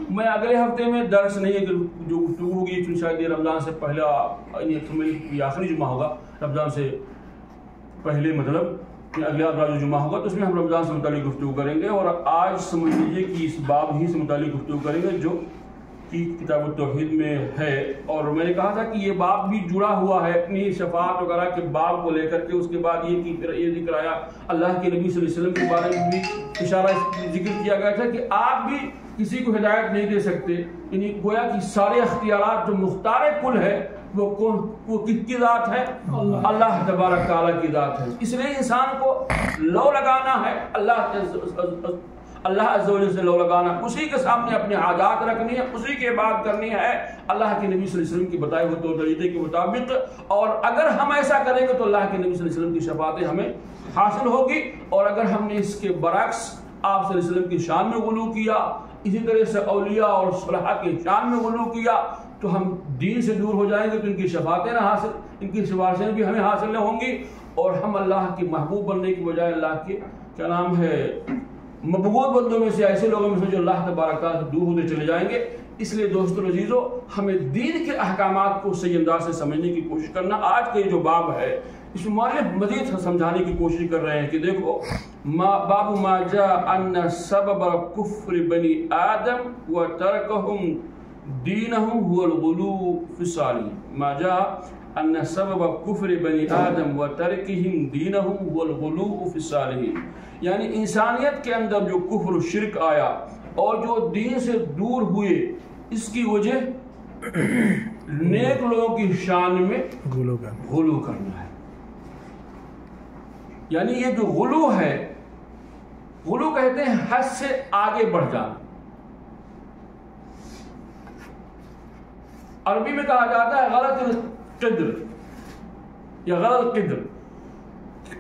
میں اگلے ہفتے میں درس نہیں ہے جو گفتگو ہوگی چونکہ شاید یہ رمضان سے پہلا یہ آخری جمعہ ہوگا رمضان سے پہلے، مطلب اگلے جو جمعہ ہوگا تو اس میں ہم رمضان سے متعلق گفتگو کریں گے، اور آج سمجھ لیجیے کہ اس باب ہی سے متعلق گفتگو کریں گے جو کی کتاب التوحید میں ہے۔ اور میں نے کہا تھا کہ یہ باب بھی جڑا ہوا ہے اپنی شفاعت وغیرہ کے باب کو لے کر کے، اس کے بعد یہ کہ یہ ذکر آیا اللہ کے نبی صلی اللہ علیہ وسلم کے بارے میں بھی اشارہ ذکر کیا گیا تھا کہ آپ بھی کسی کو ہدایت نہیں دے سکتے، یعنی گویا کہ سارے اختیارات جو مختار کل ہے وہ کس کی ذات ہے؟ اللہ تبارک تعالیٰ کی ذات ہے۔ اس لیے انسان کو لو لگانا ہے اللہ عز و جل سے لو لگانا، اسی کے سامنے اپنے حاجات رکھنی ہے، اسی کی عبادت کرنی ہے اللہ کے نبی صلی اللہ علیہ وسلم کی بتائے ہوئے طور طریقے کے مطابق، اور اگر ہم ایسا کریں گے تو اللہ کے نبی صلی اللہ علیہ وسلم کی شفاعتیں ہمیں حاصل ہوگی، اور اگر ہم نے اس کے برعکس آپ صلی اللہ علیہ وسلم کی شان میں غلو کیا، اسی طرح سے اولیاء اور صلحاء کی شان میں غلو کیا، تو ہم دین سے دور ہو جائیں گے، تو ان کی شفاعتیں نہ حاصل، ان کی سفارشیں بھی ہمیں حاصل نہ ہوں گی، اور ہم اللہ کے محبوب بننے کی بجائے اللہ کے کیا نام ہے مبغوض بندوں میں سے، ایسے لوگوں میں سے جو اللہ تبارک تعالیٰ سے دور ہوتے چلے جائیں گے۔ اس لیے دوستو عزیزو، ہمیں دین کے احکامات کو صحیح انداز سے سمجھنے کی کوشش کرنا۔ آج کا یہ جو باب ہے اس میں مؤلف مزید سمجھانے کی کوشش کر رہے ہیں کہ دیکھو باب ما جاء ان سبب کفر بنی آدم وترکہم دینہم هو الغلو فی الصالحین، ما جاء ان سبب کفر بنی آدم وترکہم دینہم هو الغلو فی الصالحین، یعنی انسانیت کے اندر جو کفر و شرک آیا اور جو دین سے دور ہوئے، اس کی وجہ نیک لوگوں کی شان میں غلو کرنا ہے۔ یعنی یہ جو غلو ہے، غلو کہتے ہیں حد سے آگے بڑھ جانا۔ عربی میں کہا جاتا ہے غلط القدر یا غلط قدر۔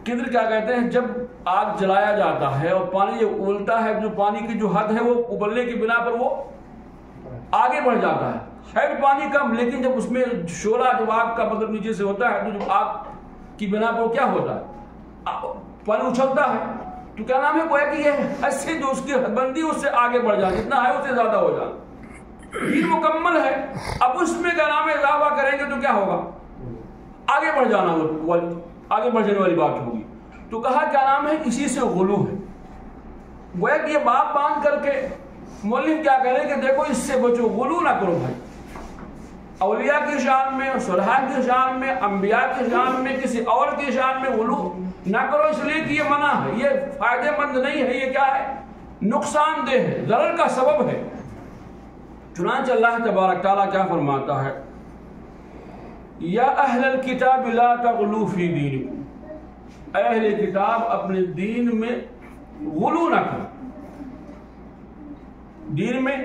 قدر کیا کہتے ہیں؟ جب آگ جلایا جاتا ہے اور پانی جب ابلتا ہے، جو پانی کی جو حد ہے وہ ابلنے کی بنا پر وہ آگے بڑھ جاتا ہے، ہے پانی کم، لیکن جب اس میں شعلہ جو آگ کا مطلب نیچے سے ہوتا ہے، تو جب آگ کی بنا پر کیا ہوتا ہے؟ پانی اچھلتا ہے، تو کیا نام ہے گویا کہ یہ حد سے جو اس کی حد بندی اس سے آگے بڑھ جانا، جتنا ہے اس سے زیادہ ہو جانا۔ یہ مکمل ہے، اب اس میں کیا نام ہے اضافہ کریں گے تو کیا ہوگا؟ آگے بڑھ جانا، آگے بڑھ جانے والی بات ہوگی۔ تو کہا کیا نام ہے اسی سے غلو ہے۔ گویا کہ یہ بات باندھ کر کے مؤلف کیا کہہ رہے ہیں کہ دیکھو اس سے بچو، غلو نہ کرو بھائی، اولیاء کی شان میں، صلحاء کی شان میں، انبیاء کی شان میں، کسی اور کی شان میں غلو نہ کرو، اس لیے کہ یہ منع ہے، یہ فائدہ مند نہیں ہے، یہ کیا ہے؟ نقصان دہ ہے، ضرر کا سبب ہے۔ چنانچہ اللہ تبارک تعالیٰ کیا فرماتا ہے؟ یا اہل الکتاب لا تغلو فی دینکم، اے اہل کتاب اپنے دین میں غلو نہ کرو۔ دین میں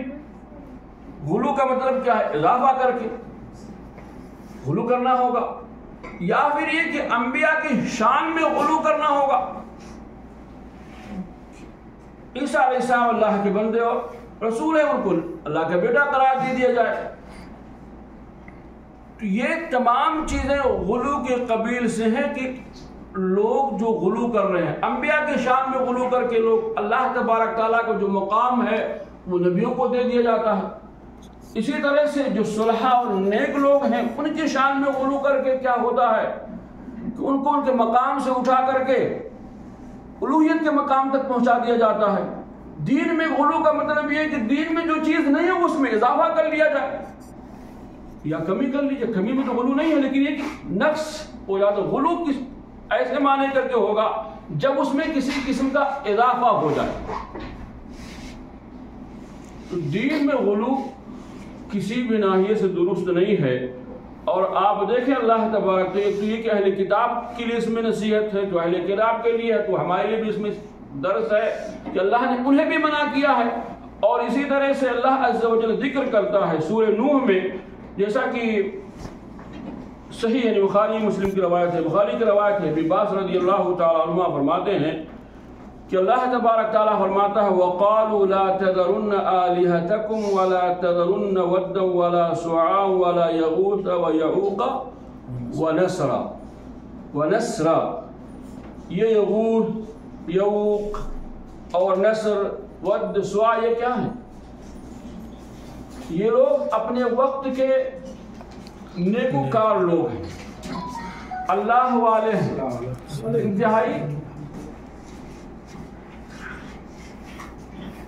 غلو کا مطلب کیا ہے؟ اضافہ کر کے غلو کرنا ہوگا، یا پھر یہ کہ انبیاء کی شان میں غلو کرنا ہوگا۔ عیسیٰ علیہ السلام اللہ کے بندے اور رسول ہیں، ان کو اللہ کا بیٹا قرار دے دیا جائے، تو یہ تمام چیزیں غلو کے قبیل سے ہیں کہ لوگ جو غلو کر رہے ہیں، انبیاء کی شان میں غلو کر کے لوگ اللہ تبارک تعالیٰ کو جو مقام ہے وہ نبیوں کو دے دیا جاتا ہے۔ اسی طرح سے جو صلحاء اور نیک لوگ ہیں ان کی شان میں غلو کر کے کیا ہوتا ہے کہ ان کو ان کے مقام سے اٹھا کر کے الوہیت کے مقام تک پہنچا دیا جاتا ہے۔ دین میں غلو کا مطلب یہ ہے کہ دین میں جو چیز نہیں ہے اس میں اضافہ کر لیا جائے یا کمی کر لیجیے۔ کمی میں تو غلو نہیں ہے، لیکن یہ کہ نقص ہو یا تو غلو کس ایسے معنی کر کے ہوگا جب اس میں کسی قسم کا اضافہ ہو جائے۔ تو دین میں غلو کسی بھی ناحیے سے درست نہیں ہے۔ اور آپ دیکھیں اللہ تبارک یہ کہ اہل کتاب کے لیے اس میں نصیحت ہے، جو اہل کتاب کے لیے ہے تو ہمارے لیے بھی اس میں درس ہے کہ اللہ نے انہیں بھی منع کیا ہے۔ اور اسی طرح سے اللہ عز و جل ذکر کرتا ہے سورہ نوح میں، جیسا کہ صحیح یعنی بخاری مسلم کی روایت ہے، بخاری کی روایت ہے، ابن عباس رضی اللہ تعالیٰ عنہ فرماتے ہیں کہ اللہ تبارک تعالیٰ فرماتا ہے وَقَالُوا لَا تَذَرُنَّ آلِهَتَكُمْ وَلَا تَذَرُنَّ وَدًّا وَلَا سُوَاعًا وَلَا يَغُوثَ وَيَعُوقَ وَنَسْرًا۔ یہ یغوث، یعوق اور نسر، ود، سواع یہ کیا ہیں؟ یہ لوگ اپنے وقت کے نیکوکار لوگ ہیں، اللہ والے ہیں، انتہائی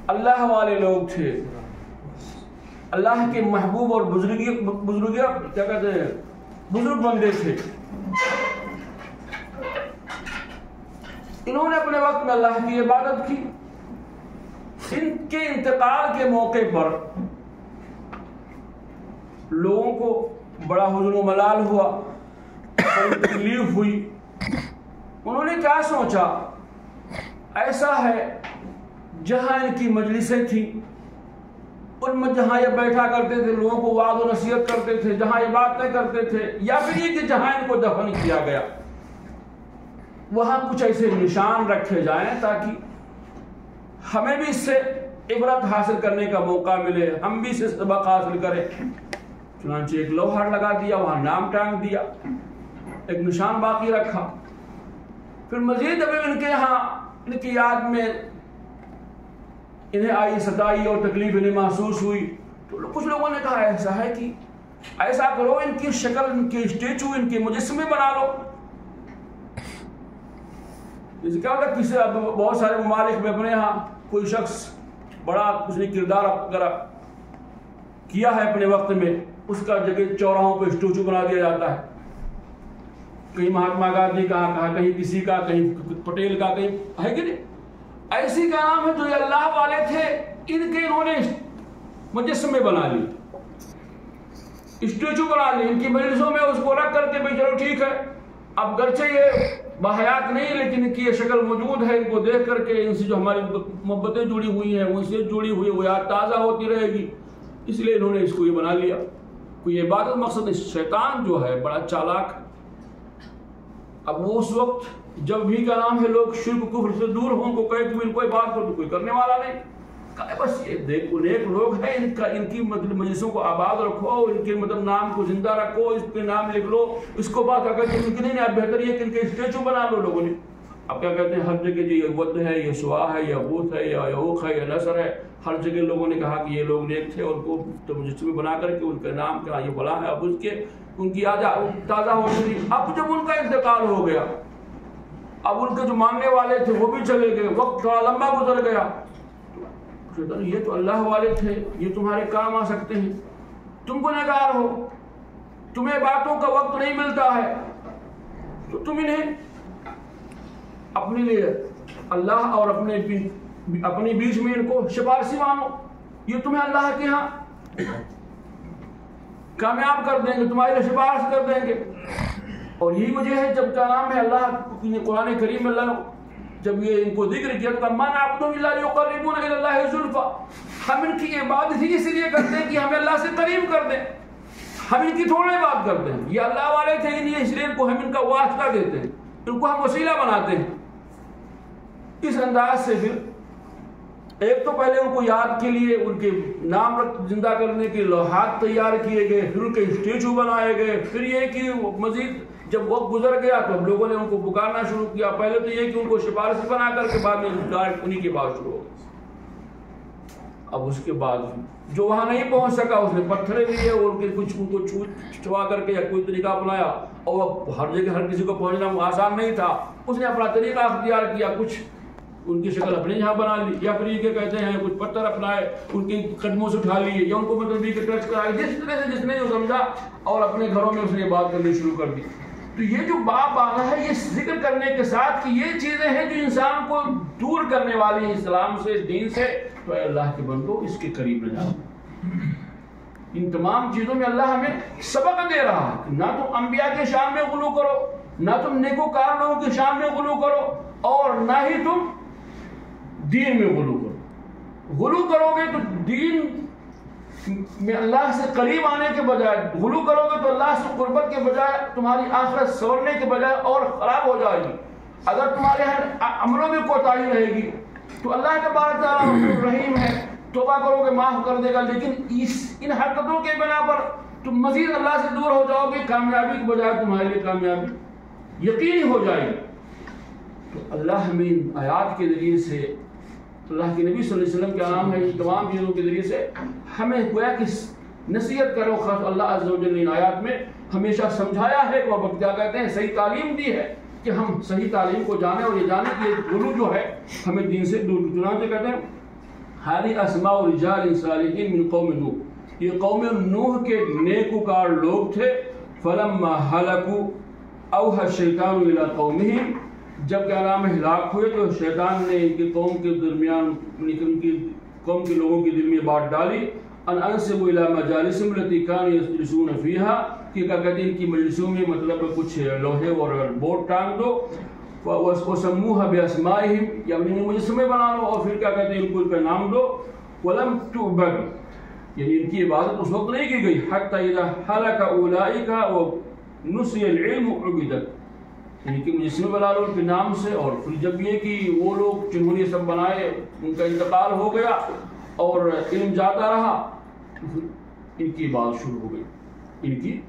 اللہ والے لوگ تھے، اللہ کے محبوب اور بزرگ کیا کہتے ہیں بزرگ بندے تھے۔ انہوں نے اپنے وقت میں اللہ کی عبادت کی۔ ان کے انتقال کے موقع پر لوگوں کو بڑا حزن و ملال ہوا، بڑی تکلیف ہوئی۔ انہوں نے کیا سوچا، ایسا ہے جہاں ان کی مجلسیں تھیں، ان میں جہاں یہ بیٹھا کرتے تھے، لوگوں کو وعظ و نصیحت کرتے تھے، جہاں یہ باتیں کرتے تھے، یا پھر یہ کہ جہاں ان کو دفن کیا گیا، وہاں کچھ ایسے نشان رکھے جائیں تاکہ ہمیں بھی اس سے عبرت حاصل کرنے کا موقع ملے، ہم بھی اس سے سبق حاصل کریں۔ چنانچہ ایک لوہار لگا دیا، وہاں نام ٹانگ دیا، ایک نشان باقی رکھا۔ پھر مزید ابھی ان کے یہاں ان کی یاد میں انہیں آئی ستائی اور تکلیف انہیں محسوس ہوئی، تو کچھ لوگوں نے کہا ایسا ہے کہ ایسا کرو، ان کی شکل، ان کے اسٹیچو، ان کے مجسمے بنا لو۔ اس کیا ہوتا ہے، کسی بہت سارے ممالک میں اپنے یہاں کوئی شخص بڑا اس نے کردار اگر کیا ہے اپنے وقت میں، اس کا جگہ چوراہوں پہ اسٹیچو بنا دیا جاتا ہے، کہیں مہاتما گاندھی کا، کہیں کسی کا، کہیں پٹیل کا، کہیں ہے کہ نہیں؟ ایسی کا نام ہے جو یہ اللہ والے تھے، ان کے انہوں نے مجسمے بنا لی، اسٹیچو بنا لی، ان کی مجلسوں میں اس کو رکھ کر کے بھائی چلو ٹھیک ہے، اب گرچہ یہ بحیات نہیں لیکن ان کی یہ شکل موجود ہے، ان کو دیکھ کر کے ان سے جو ہماری محبتیں جڑی ہوئی ہیں، ان سے جڑی ہوئی وہ یاد تازہ ہوتی رہے گی، اس لیے انہوں نے اس کو یہ بنا لیا۔ کوئی عبادت مقصد نہیں، شیطان جو ہے بڑا چالاک۔ اب وہ اس وقت جب بھی کا نام ہے لوگ شرک کفر سے دور ہوں، ان کو کہے کہ ان کو بات کرو تو کوئی کرنے والا نہیں، کہے بس یہ دیکھو نیک لوگ ہیں، ان کی مجلسوں کو آباد رکھو، ان کے نام کو زندہ رکھو، اس پہ نام لکھ لو، اس کو بات کر کے نہیں اب بہتر یہ کہ ان کے اسٹیچو بنا لو لوگوں نے۔ اب کیا کہتے ہیں ہر جگہ جی یہ ود ہے، یہ سوا ہے، یا غوث ہے، یا یعوق ہے، یا نصر ہے، ہر جگہ لوگوں نے کہا کہ یہ لوگ نیک تھے، اور کو تو مجسمے بنا کر کے ان کا نام کیا یہ بلا ہے، اب اس کے ان کی یاد تازہ ہوتی تھی۔ اب جب ان کا انتقال ہو گیا، اب ان کے جو ماننے والے تھے وہ بھی چلے گئے، وقت تھوڑا لمبا گزر گیا، یہ تو اللہ والے تھے، یہ تمہارے کام آ سکتے ہیں، تم گنہگار ہو، تمہیں باتوں کا وقت نہیں ملتا ہے، تو تم انہیں اپنے لیے اللہ اور اپنے بیچ میں ان کو سفارشی مانو، یہ تمہیں اللہ کے ہاں کامیاب کر دیں گے، تمہارے لیے سفارش کر دیں گے۔ اور یہی وجہ ہے جب کا نام ہے اللہ قرآن کریم میں اللہ جب یہ ان کو ذکر کیا تو مَا نَعْبُدُهُمْ إِلَّا لِيُقَرِّبُونَ إِلَى اللَّهِ زُلْفَىٰ، ہم ان کی عبادت ہی اس لیے کرتے ہیں کہ ہمیں اللہ سے قریب کر دیں، ہم ان کی تھوڑی بات کرتے ہیں۔ یہ اللہ والے تھے اس لیے ان کو ہم ان کا واسطہ دیتے ہیں، ان کو ہم وسیلہ بناتے ہیں۔ اس انداز سے پھر ایک تو پہلے ان کو یاد کے لیے ان کے نام زندہ کرنے کے لوحات تیار کیے گئے، پھر ان کے اسٹیچو بنائے گئے، پھر یہ کہ مزید جب وقت گزر گیا تو ہم لوگوں نے ان کو پکارنا شروع کیا، پہلے تو یہ کہ ان کو سفارشی بنا کر کے بعد میں انہی کی بات شروع ہو گئی۔ اب اس کے بعد جو وہاں نہیں پہنچ سکا اس نے پتھریں لیے اور ان کے کچھ ان کو چھوا کر کے یا کوئی طریقہ اپنایا، اور ہر جگہ ہر کسی کو پہنچنا آسان نہیں تھا، اس نے اپنا طریقہ اختیار کیا، کچھ ان کی شکل اپنے یہاں بنا لی، یا پھر یہ کہتے ہیں کچھ پتھر اپنائے، ان کی قدموں سے اٹھا لیے، یا ان کو مطلب یہ ٹچ کرائے، جس طرح سے جس نے جو سمجھا، اور اپنے گھروں میں اس نے بات کرنی شروع کر دی۔ تو یہ جو باب آنا ہے یہ ذکر کرنے کے ساتھ کہ یہ چیزیں ہیں جو انسان کو دور کرنے والی ہیں اسلام سے، دین سے، تو اے اللہ کے بندو اس کے قریب نہ جاؤ۔ ان تمام چیزوں میں اللہ ہمیں سبق دے رہا ہے، نہ تم انبیاء کے شان میں غلو کرو، نہ تم نیکوکار لوگوں کے شان میں غلو کرو، اور نہ ہی تم دین میں غلو کرو۔ غلو کرو گے تو دین میں اللہ سے قریب آنے کے بجائے، غلو کرو گے تو اللہ سے قربت کے بجائے تمہاری آخرت سورنے کے بجائے اور خراب ہو جائے گی۔ اگر تمہارے ہر عملوں میں کوتاہی رہے گی تو اللہ تبارک تعالیٰ رحیم ہے، توبہ کرو گے معاف کر دے گا، لیکن ان حرکتوں کے بنا پر تم مزید اللہ سے دور ہو جاؤ گے، کامیابی کے بجائے تمہارے لیے کامیابی یقینی ہو جائے گی۔ تو اللہ ہمیں ان آیات کے ذریعے سے، اللہ کے نبی صلی اللہ علیہ وسلم کا نام ہے، ان تمام چیزوں کے ذریعے سے ہمیں گویا کہ نصیحت کرو. خاص اللہ عز و جل نے آیات میں ہمیشہ سمجھایا ہے اور کیا کہتے ہیں صحیح تعلیم دی ہے کہ ہم صحیح تعلیم کو جانیں اور یہ جانیں کہ یہ غلو جو ہے ہمیں دین سے دور. چنانچہ کہتے ہیں ہذی اسماء رجال صالحین من قوم نوح, یہ قوم نوح کے نیکوکار لوگ تھے. فلما ہلکوا اوحى الشیطان الی قومہم, جب کیا نام ہلاک ہوئے تو شیطان نے ان کی قوم کے درمیان ان کی قوم کے لوگوں کے دل میں بات ڈالی ان انسبوا الی مجالسهم التي كانوا يجلسون فيها, کہ کیا کہتے ہیں ان کی مجلسوں میں مطلب کچھ لوہے اور بورڈ ٹانگ دو. وسموها باسمائهم, یا انہیں مجسمے بنا لو اور پھر کیا کہتے ہیں ان کو ان کا نام دو. ولم تعبد, یعنی ان کی عبادت اس وقت نہیں کی گئی. حتى اذا هلك اولئك ونسي العلم عبدت, یعنی کہ مجسمے بنا لو ان کے نام سے, اور پھر جب یہ کہ وہ لوگ جنہوں نے سب بنائے ان کا انتقال ہو گیا اور علم جاتا رہا تو پھر ان کی عبادت شروع ہو گئی ان کی.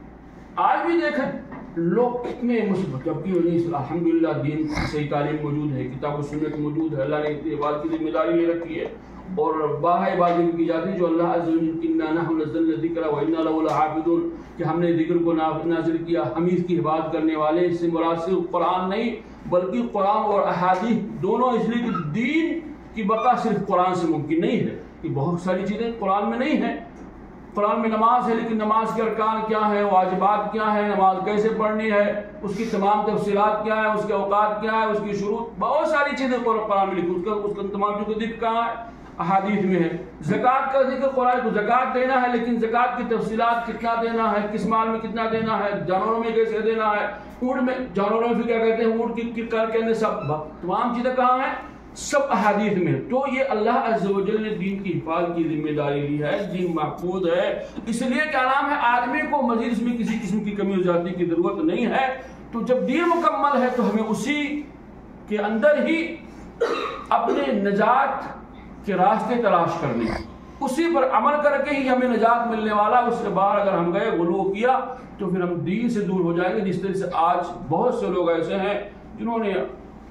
آج بھی دیکھیں لوگ کتنے مثبت, جبکہ الحمدللہ دین کی صحیح تعلیم موجود ہے, کتاب و سنت موجود ہے, اللہ نے عبادت کی ذمہ داری لے رکھی ہے اور باہر عبادت کی جاتی ہے جو اللہ عز و جل انا نحن نزلنا الذکر وانا له لحافظون, کہ ہم نے ذکر کو نازل کیا, ہم اس کی عبادت کرنے والے. اس سے مراد صرف قرآن نہیں بلکہ قرآن اور احادیث دونوں, اس لیے کہ دین کی بقا صرف قرآن سے ممکن نہیں ہے. کہ بہت ساری چیزیں قرآن میں نہیں ہیں. قرآن میں نماز ہے لیکن نماز کے ارکان کیا ہیں, واجبات کیا ہیں, نماز کیسے پڑھنی ہے, اس کی تمام تفصیلات کیا ہیں, اس کے اوقات کیا ہے, اس کی شروط, بہت ساری چیزیں قرآن میں لکھی. اس کا تمام جو ذکر کہاں ہے, احادیث میں ہے. زکوٰۃ کا ذکر قرآن کو زکوٰۃ دینا ہے لیکن زکوٰۃ کی تفصیلات کتنا دینا ہے, کس مال میں کتنا دینا ہے, جانوروں میں کیسے دینا ہے, اونٹ میں, جانوروں میں کیا کہتے ہیں اونٹ کی کر کے سب تمام چیزیں کہاں ہیں, سب احادیث میں. تو یہ اللہ عز و جل نے دین کی حفاظت کی ذمہ داری لی ہے, دین محفوظ ہے. اس لیے کیا نام ہے آدمی کو مزید اس میں کسی قسم کی کمی و زیادتی کی ضرورت نہیں ہے. تو جب دین مکمل ہے تو ہمیں اسی کے اندر ہی اپنے نجات کے راستے تلاش کرنے, اسی پر عمل کر کے ہی ہمیں نجات ملنے والا. اس کے بعد اگر ہم گئے غلو کیا تو پھر ہم دین سے دور ہو جائیں گے. جس طرح سے آج بہت سے لوگ ایسے ہیں جنہوں نے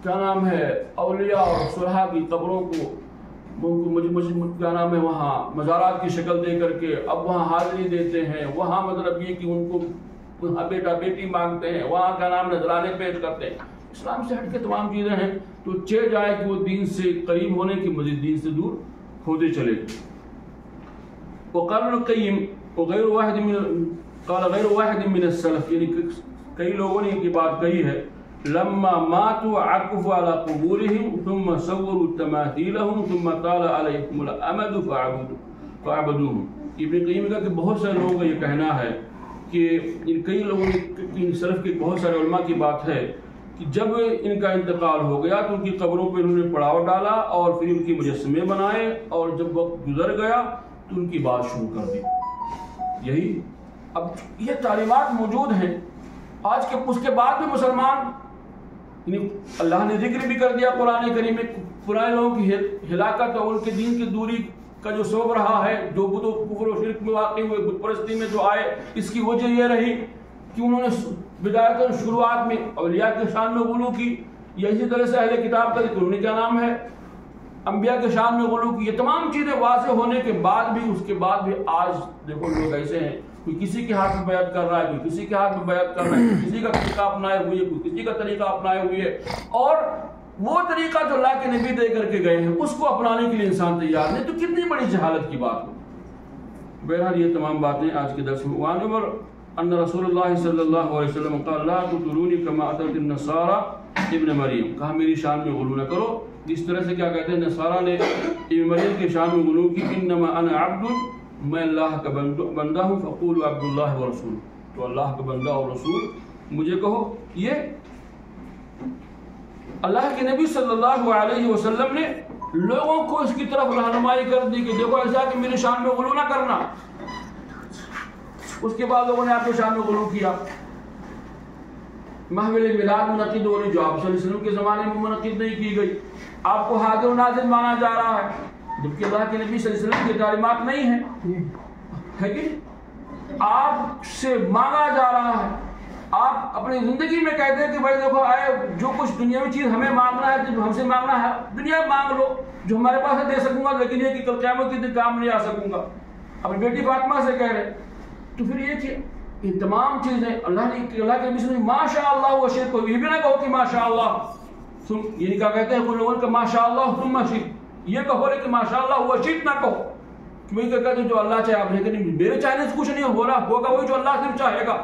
کیا نام ہے اولیاء اور صلحاء کی قبروں کو کیا نام ہے وہاں مزارات کی شکل دے کر کے اب وہاں حاضری دیتے ہیں. وہاں مطلب یہ کہ ان کو بیٹا بیٹی مانگتے ہیں, وہاں کا نام نذرانے پیش کرتے ہیں. اسلام سے ہٹ کے تمام چیزیں ہیں. تو چہ جائے کہ وہ دین سے قریب ہونے کی مزید دین سے دور ہوتے چلے. وقال القیم وغیر واحد من قال غیر واحد من السلف, یعنی کئی لوگوں نے یہ بات کہی ہے. لما ماتوا عكفوا على قبورهم ثم صوروا تماثيلهم ثم طال عليهم الامد فعبدوهم. ابن قیم کا کہ بہت سارے لوگوں کا یہ کہنا ہے کہ ان کئی لوگوں نے سلف کے بہت سارے علماء کی بات ہے کہ جب ان کا انتقال ہو گیا تو ان کی قبروں پہ انہوں نے پڑاؤ ڈالا اور پھر ان کی مجسمے بنائے, اور جب وقت گزر گیا تو ان کی بات شروع کر دی. یہی اب یہ تعلیمات موجود ہیں آج کے. اس کے بعد بھی مسلمان, یعنی اللہ نے ذکر بھی کر دیا قرآن کریم میں پرانے لوگوں کی ہلاکت اور ان کے دین کی دوری کا جو سبب رہا ہے, جو بت و کفر و شرک میں واقع ہوئے, بت پرستی میں جو آئے, اس کی وجہ یہ رہی کہ انہوں نے بدایت شروعات میں اولیاء کے شان میں غلو کی. یا اسی طرح سے اہل کتاب کا ذکر, انہیں کیا نام ہے انبیاء کے شان میں غلو کی. یہ تمام چیزیں واضح ہونے کے بعد بھی, اس کے بعد بھی آج دیکھو لوگ ایسے ہیں, کوئی کسی کے ہاتھ میں بیعت کر رہا ہے, کوئی کسی کے ہاتھ میں بیعت کر رہا ہے, کسی کا طریقہ اپنائے ہوئے, کوئی کسی کا طریقہ اپنائے ہوئے, اور وہ طریقہ جو اللہ کے نبی دے کر کے گئے ہیں اس کو اپنانے کے لیے انسان تیار نہیں. تو کتنی بڑی جہالت کی بات ہو. بہرحال یہ تمام باتیں آج کے درس میں. وعن عمر ان رسول اللہ صلی اللہ علیہ وسلم قال لا تطرونی کما اتت النصارى ابن مریم, کہا میری شان میں غلو نہ کرو جس طرح سے کیا کہتے ہیں نصارہ نے ابن مریم کی شان میں غلو کی. انما انا عبد, میں اللہ کا بندہ ہوں. فقولوا عبد اللہ ورسول, تو اللہ کا بندہ اور رسول مجھے کہو. یہ اللہ کے نبی صلی اللہ علیہ وسلم نے لوگوں کو اس کی طرف رہنمائی کر دی کہ دیکھو ایسا کہ میری شان میں غلو نہ کرنا. اس کے بعد لوگوں نے آپ کی شان میں غلو کیا. محفل میلاد منعقد ہو رہی جو آپ صلی اللہ علیہ وسلم کے زمانے میں منعقد نہیں کی گئی. آپ کو حاضر و ناظر مانا جا رہا ہے جبکہ اللہ کے نبی صلی اللہ علیہ وسلم کی تعلیمات نہیں ہیں, ہے کہ آپ سے مانگا جا رہا ہے. آپ اپنی زندگی میں کہتے ہیں کہ بھائی دیکھو آئے جو کچھ دنیاوی چیز ہمیں مانگنا ہے تو ہم سے مانگنا ہے, دنیا میں مانگ لو جو ہمارے پاس ہے دے سکوں گا, لیکن یہ کہ کل قیامت کے دن کام نہیں آ سکوں گا. اپنی بیٹی فاطمہ سے کہہ رہے. تو پھر یہ کہ یہ تمام چیزیں اللہ کے نبی سے ماشاء اللہ و شئت کو یہ بھی نہ کہو کہ ماشاء اللہ یہ کیا کہتے ہیں کچھ لوگوں کا ماشاء اللہ ثم شئت، یہ کہو کہ ماشاء اللہ و شئت نہ کہو. وہی کہتے ہیں جو اللہ چاہے آپ نے کہ میرے چاہنے سے کچھ نہیں ہوگا وہی جو اللہ صرف چاہے گا.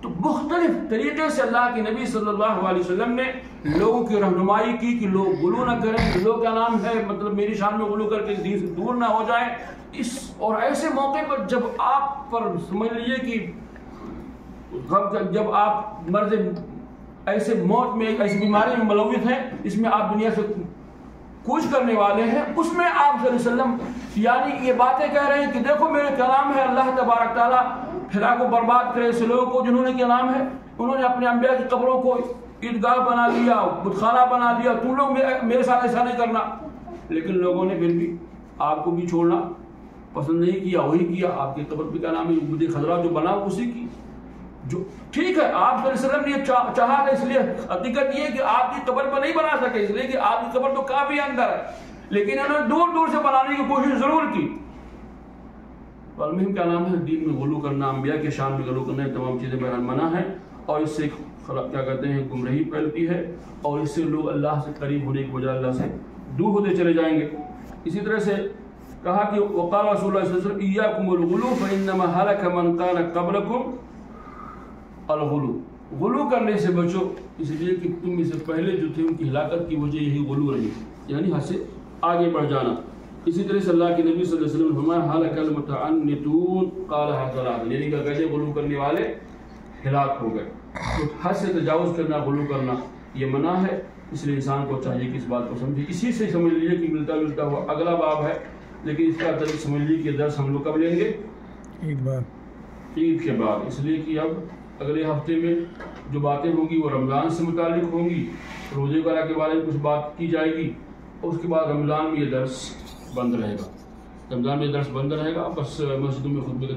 تو مختلف طریقے سے اللہ کے نبی صلی اللہ علیہ وسلم نے لوگوں کی رہنمائی کی کہ لوگ غلو نہ کریں، لوگ کیا نام ہے مطلب میری شان میں غلو کر کے دین سے دور نہ ہو جائیں. اور ایسے موقع پر جب آپ پر سمجھ لیجیے کہ جب آپ مرض ایسے موت میں ایسی بیماری میں ملوث ہیں اس میں آپ دنیا سے کوچ کرنے والے ہیں، اس میں آپ صلی اللہ علیہ وسلم یعنی یہ باتیں کہہ رہے ہیں کہ دیکھو میرے کلام ہے اللہ تبارک تعالیٰ ہلاک و برباد کرے ایسے لوگوں کو جنہوں نے کیا نام ہے انہوں نے اپنے انبیاء کی قبروں کو عیدگاہ بنا لیا، بتخانہ بنا لیا. تم لوگ میرے ساتھ ایسا نہیں کرنا. لیکن لوگوں نے پھر بھی آپ کو بھی چھوڑنا پسند نہیں کیا، وہی کیا. آپ کی قبر پہ کیا نام ہے عبود خضرا جو بنا اسی کی جو ٹھیک ہے. آپ صلی اللہ علیہ وسلم نے یہ چاہا تھا، اس لیے حقیقت یہ ہے کہ آپ کی قبر پہ نہیں بنا سکے اس لیے کہ آپ کی قبر تو کافی اندر ہے، لیکن انہوں نے دور دور سے بنانے کی کوشش ضرور کی. المہم کیا نام ہے دین میں غلو کرنا، انبیاء کے شان میں غلو کرنا، تمام چیزیں بہرحال منع ہیں اور اس سے کیا کہتے ہیں گمراہی پھیلتی ہے اور اس سے لوگ اللہ سے قریب ہونے کی بجائے اللہ سے دور ہوتے چلے جائیں گے. اسی طرح سے کہا کہ وقال رسول اللہ صلی اللہ علیہ وسلم ایاکم الغلو فانما هلك من كان قبلكم الغلو. غلو کرنے سے بچو اس لیے کہ تم میں سے پہلے جو تھے ان کی ہلاکت کی وجہ یہی غلو رہی، یعنی حد سے آگے بڑھ جانا. اسی طرح سے اللہ کے نبی صلی اللہ علیہ وسلم فرمایا هلك المتعنتون قال هذا یعنی کہ گجے غلو کرنے والے ہلاک ہو گئے. تو حد سے تجاوز کرنا غلو کرنا یہ منع ہے، اس لیے انسان کو چاہیے کہ اس بات کو سمجھے. اسی سے سمجھ لیجیے کہ ملتا جلتا ہوا اگلا باب ہے، لیکن اس کا درس سمجھ لیجیے کہ درس ہم لوگ کب لیں گے؟ عید کے بعد. اس لیے کہ اب اگلے ہفتے میں جو باتیں ہوں گی وہ رمضان سے متعلق ہوں گی، روزے وغیرہ کے بارے میں کچھ بات کی جائے گی، اور اس کے بعد رمضان میں یہ درس بند رہے گا. رمضان میں درس بند رہے گا، بس مسجدوں میں خطبے کا